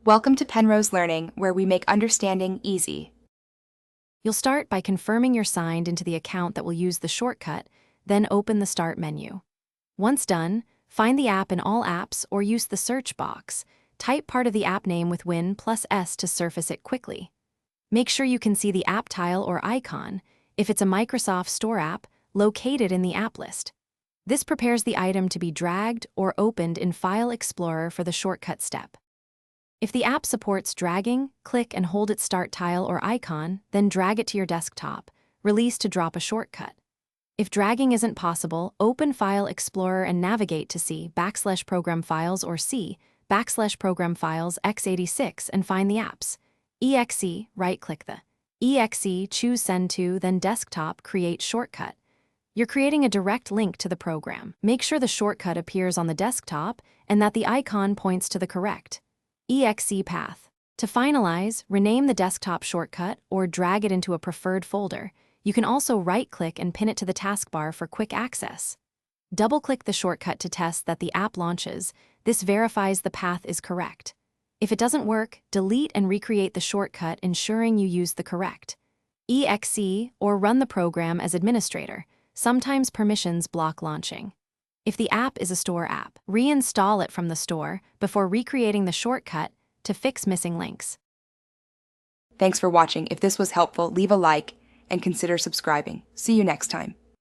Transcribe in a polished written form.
Welcome to Penrose Learning, where we make understanding easy. You'll start by confirming you're signed into the account that will use the shortcut, then open the Start menu. Once done, find the app in All Apps or use the search box. Type part of the app name with Win+S to surface it quickly. Make sure you can see the app tile or icon, if it's a Microsoft Store app, located in the app list. This prepares the item to be dragged or opened in File Explorer for the shortcut step. If the app supports dragging, click and hold its start tile or icon, then drag it to your desktop. Release to drop a shortcut. If dragging isn't possible, open File Explorer and navigate to C \Program Files or C \Program Files x86 and find the apps. EXE, right-click the EXE, choose Send to, then Desktop, create shortcut. You're creating a direct link to the program. Make sure the shortcut appears on the desktop and that the icon points to the correct EXE path. To finalize, rename the desktop shortcut or drag it into a preferred folder. You can also right-click and pin it to the taskbar for quick access. Double-click the shortcut to test that the app launches. This verifies the path is correct. If it doesn't work, delete and recreate the shortcut, ensuring you use the correct EXE or run the program as administrator. Sometimes permissions block launching. If the app is a store app, reinstall it from the store before recreating the shortcut to fix missing links. Thanks for watching. If this was helpful, leave a like and consider subscribing. See you next time.